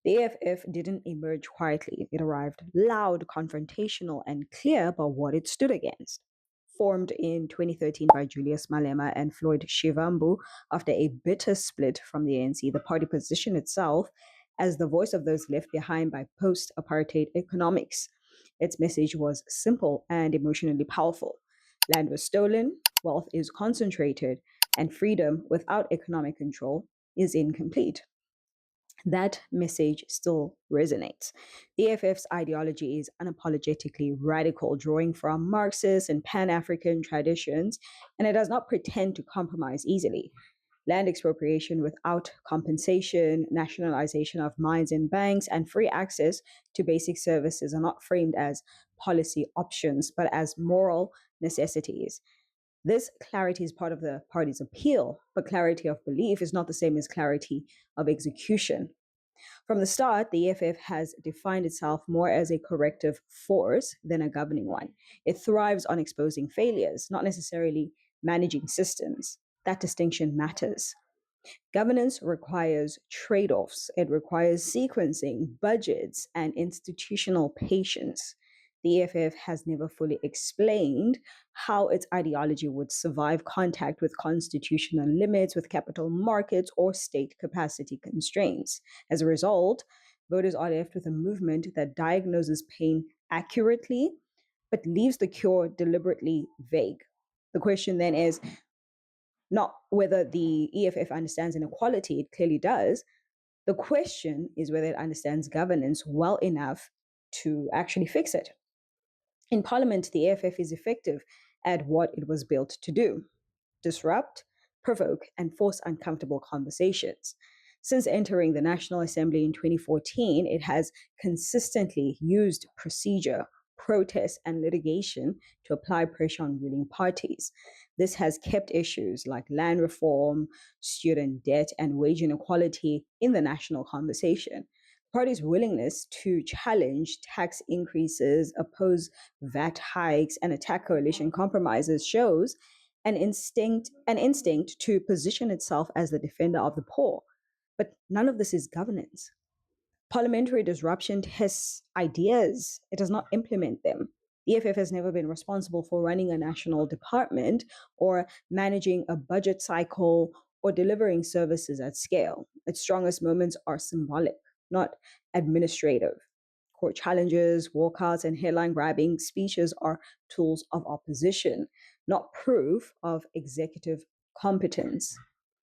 The EFF didn't emerge quietly. It arrived loud, confrontational, and clear about what it stood against. Formed in 2013 by Julius Malema and Floyd Shivambu after a bitter split from the ANC, the party positioned itself as the voice of those left behind by post apartheid economics. Its message was simple and emotionally powerful. Land was stolen, wealth is concentrated, and freedom without economic control is incomplete. That message still resonates. The EFF's ideology is unapologetically radical, drawing from Marxist and Pan African traditions, and it does not pretend to compromise easily. Land expropriation without compensation, nationalization of mines and banks, and free access to basic services are not framed as policy options, but as moral necessities. This clarity is part of the party's appeal, but clarity of belief is not the same as clarity of execution. From the start, the EFF has defined itself more as a corrective force than a governing one. It thrives on exposing failures, not necessarily managing systems. That distinction matters. Governance requires trade offs, it requires sequencing, budgets, and institutional patience. The EFF has never fully explained how its ideology would survive contact with constitutional limits, with capital markets, or state capacity constraints. As a result, voters are left with a movement that diagnoses pain accurately but leaves the cure deliberately vague. The question then is not whether the EFF understands inequality, it clearly does. The question is whether it understands governance well enough to actually fix it. In Parliament, the EFF is effective at what it was built to do: disrupt, provoke, and force uncomfortable conversations. Since entering the National Assembly in 2014, it has consistently used procedure, protest, and litigation to apply pressure on ruling parties. This has kept issues like land reform, student debt, and wage inequality in the national conversation. The party's willingness to challenge tax increases, oppose VAT hikes, and attack coalition compromises shows an instinct to position itself as the defender of the poor. But none of this is governance. Parliamentary disruption tests ideas, it does not implement them. The EFF has never been responsible for running a national department or managing a budget cycle or delivering services at scale. Its strongest moments are symbolic, not administrative. Court challenges, walkouts, and headline grabbing speeches are tools of opposition, not proof of executive competence.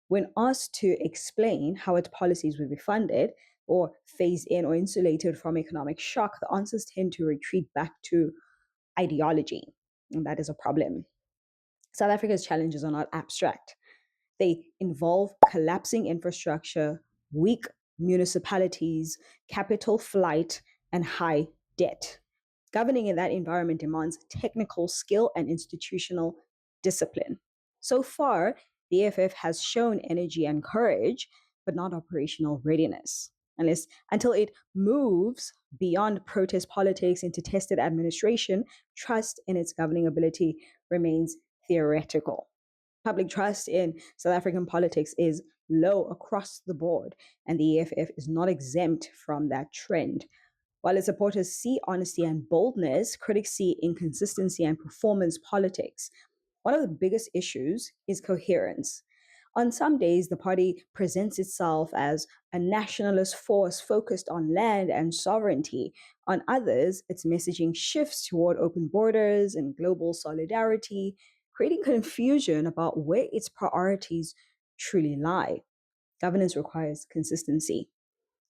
When asked to explain how its policies would be funded or phased in or insulated from economic shock, the answers tend to retreat back to ideology. And that is a problem. South Africa's challenges are not abstract. They involve collapsing infrastructure, weak municipalities, capital flight, and high debt. Governing in that environment demands technical skill and institutional discipline. So far, the EFF has shown energy and courage, but not operational readiness. Until it moves beyond protest politics into tested administration, trust in its governing ability remains theoretical. Public trust in South African politics is low across the board, and the EFF is not exempt from that trend. While its supporters see honesty and boldness, critics see inconsistency and performance politics. One of the biggest issues is coherence. On some days, the party presents itself as a nationalist force focused on land and sovereignty. On others, its messaging shifts toward open borders and global solidarity, creating confusion about where its priorities truly lie. Governance requires consistency.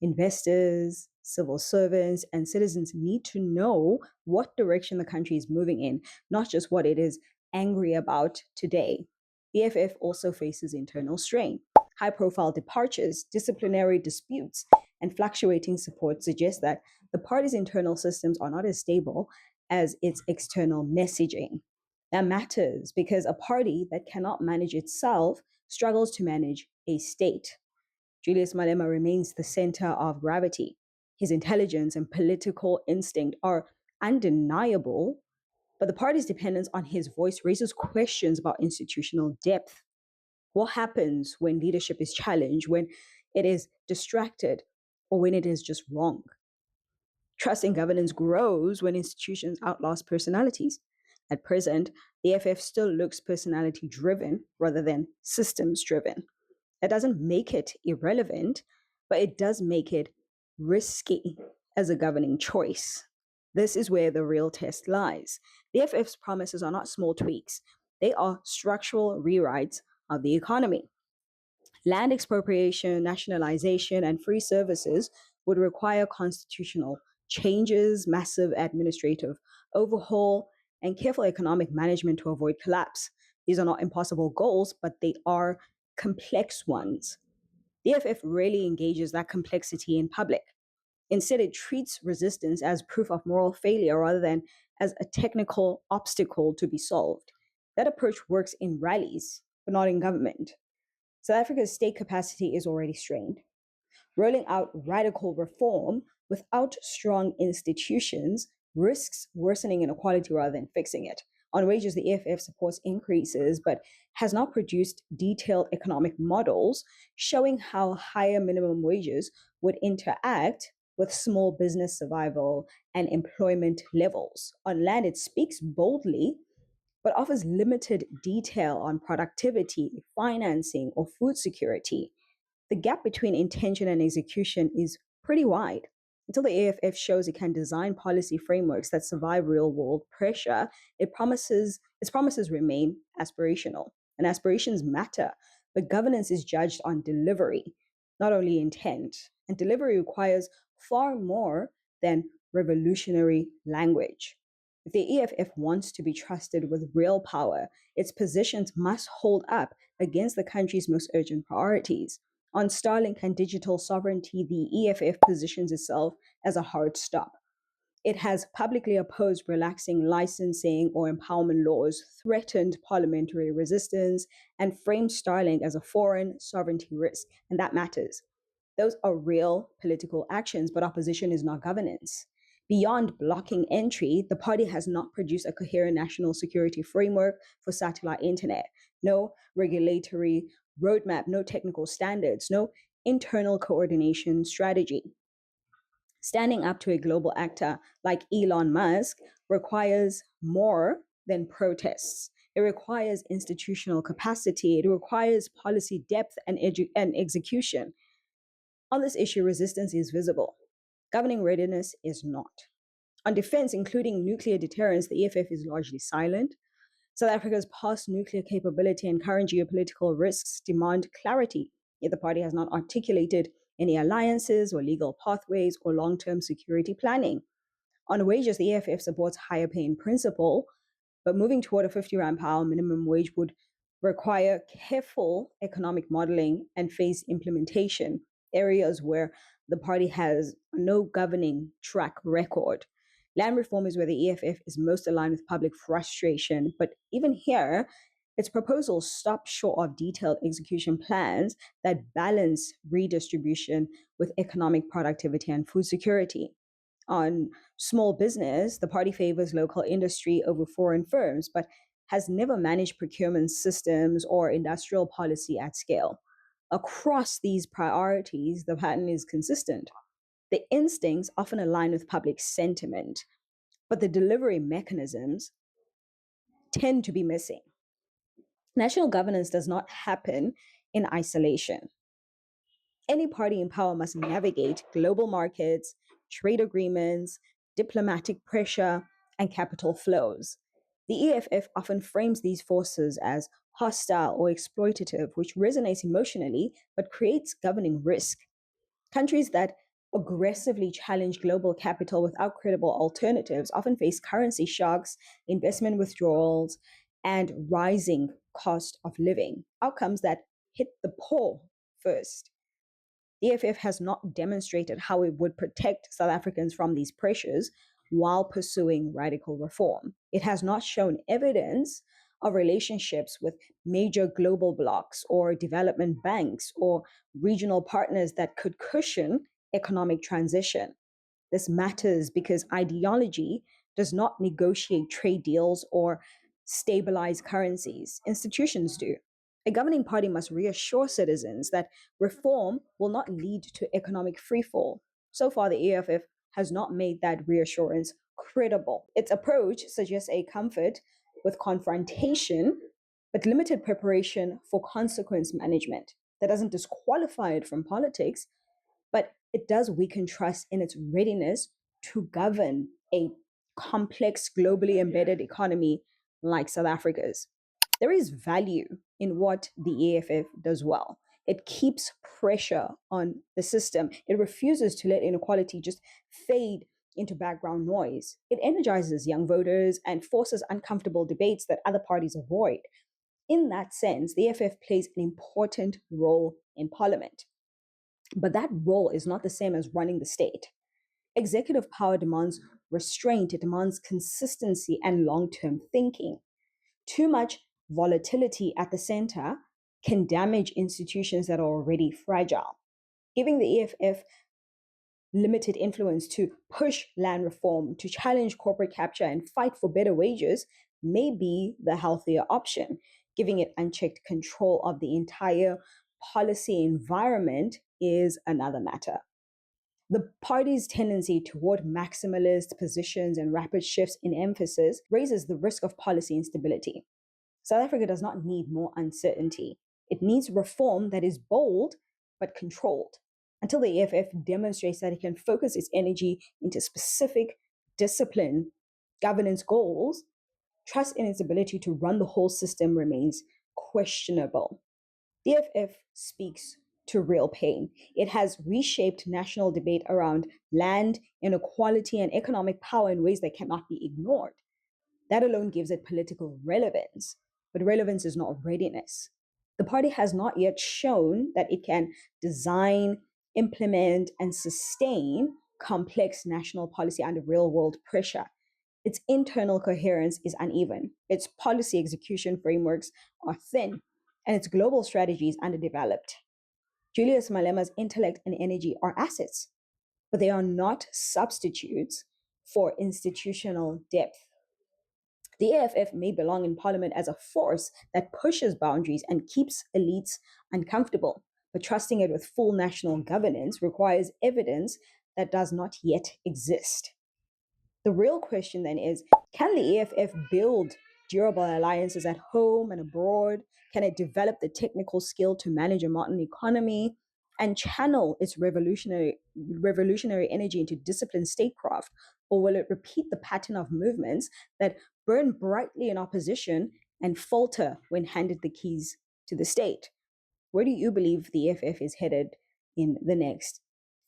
Investors, civil servants, and citizens need to know what direction the country is moving in, not just what it is angry about today. The EFF also faces internal strain. High profile departures, disciplinary disputes, and fluctuating support suggest that the party's internal systems are not as stable as its external messaging. That matters because a party that cannot manage itself struggles to manage a state. Julius Malema remains the center of gravity. His intelligence and political instinct are undeniable, but the party's dependence on his voice raises questions about institutional depth. What happens when leadership is challenged, when it is distracted, or when it is just wrong. Trust in governance grows when institutions outlast personalities. At present, the EFF still looks personality driven rather than systems driven. That doesn't make it irrelevant, but it does make it risky as a governing choice. This is where the real test lies. The EFF's promises are not small tweaks, they are structural rewrites of the economy. Land expropriation, nationalization, and free services would require constitutional changes, massive administrative overhaul, and careful economic management to avoid collapse. These are not impossible goals, but they are complex ones. The EFF rarely engages that complexity in public. Instead, it treats resistance as proof of moral failure rather than as a technical obstacle to be solved. That approach works in rallies, but not in government. South Africa's state capacity is already strained. Rolling out radical reform without strong institutions risks worsening inequality rather than fixing it. On wages, the EFF supports increases, but has not produced detailed economic models showing how higher minimum wages would interact with small business survival and employment levels. On land, it speaks boldly but offers limited detail on productivity, financing, or food security. The gap between intention and execution is pretty wide. Until the AFF shows it can design policy frameworks that survive real world pressure, its promises remain aspirational. And aspirations matter, but governance is judged on delivery, not only intent. And delivery requires far more than revolutionary language. If the EFF wants to be trusted with real power, its positions must hold up against the country's most urgent priorities. On Starlink and digital sovereignty, the EFF positions itself as a hard stop. It has publicly opposed relaxing licensing or empowerment laws, threatened parliamentary resistance, and framed Starlink as a foreign sovereignty risk, and that matters. Those are real political actions, but opposition is not governance. Beyond blocking entry, the party has not produced a coherent national security framework for satellite internet. No regulatory roadmap, no technical standards, no internal coordination strategy. Standing up to a global actor like Elon Musk requires more than protests. It requires institutional capacity. It requires policy depth and execution. On this issue, resistance is visible. Governing readiness is not. On defense, including nuclear deterrence, the EFF is largely silent. South Africa's past nuclear capability and current geopolitical risks demand clarity, yet the party has not articulated any alliances or legal pathways or long term security planning. On wages, the EFF supports higher pay in principle, but moving toward a 50 Rand per hour minimum wage would require careful economic modeling and phased implementation, areas where the party has no governing track record. Land reform is where the EFF is most aligned with public frustration, but even here, its proposals stop short of detailed execution plans that balance redistribution with economic productivity and food security. On small business, the party favors local industry over foreign firms, but has never managed procurement systems or industrial policy at scale. Across these priorities, the pattern is consistent. The instincts often align with public sentiment, but the delivery mechanisms tend to be missing. National governance does not happen in isolation. Any party in power must navigate global markets, trade agreements, diplomatic pressure, and capital flows. The EFF often frames these forces as hostile or exploitative, which resonates emotionally but creates governing risk. Countries that aggressively challenge global capital without credible alternatives often face currency shocks, investment withdrawals, and rising cost of living, outcomes that hit the poor first. The EFF has not demonstrated how it would protect South Africans from these pressures while pursuing radical reform. It has not shown evidence of relationships with major global blocs or development banks or regional partners that could cushion economic transition. This matters because ideology does not negotiate trade deals or stabilize currencies. Institutions do. A governing party must reassure citizens that reform will not lead to economic freefall. So far, the EFF has not made that reassurance credible. Its approach suggests a comfort with confrontation, but limited preparation for consequence management. That doesn't disqualify it from politics, but it does weaken trust in its readiness to govern a complex, globally embedded economy like South Africa's. There is value in what the EFF does well. It keeps pressure on the system. It refuses to let inequality just fade into background noise. It energizes young voters and forces uncomfortable debates that other parties avoid. In that sense, the EFF plays an important role in parliament. But that role is not the same as running the state. Executive power demands restraint, it demands consistency and long term thinking. Too much volatility at the center can damage institutions that are already fragile. Giving the EFF limited influence to push land reform, to challenge corporate capture, and fight for better wages may be the healthier option. Giving it unchecked control of the entire policy environment is another matter. The party's tendency toward maximalist positions and rapid shifts in emphasis raises the risk of policy instability. South Africa does not need more uncertainty. It needs reform that is bold but controlled. Until the EFF demonstrates that it can focus its energy into specific discipline governance goals, trust in its ability to run the whole system remains questionable. The EFF speaks to real pain. It has reshaped national debate around land, inequality, and economic power in ways that cannot be ignored. That alone gives it political relevance, but relevance is not readiness. The party has not yet shown that it can design, implement, and sustain complex national policy under real world pressure. Its internal coherence is uneven, its policy execution frameworks are thin, and its global strategy is underdeveloped. Julius Malema's intellect and energy are assets, but they are not substitutes for institutional depth. The AFF may belong in parliament as a force that pushes boundaries and keeps elites uncomfortable, but trusting it with full national governance requires evidence that does not yet exist. The real question then is, can the EFF build durable alliances at home and abroad? Can it develop the technical skill to manage a modern economy and channel its revolutionary energy into disciplined statecraft? Or will it repeat the pattern of movements that burn brightly in opposition and falter when handed the keys to the state? Where do you believe the EFF is headed in the next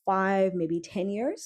5, maybe 10 years?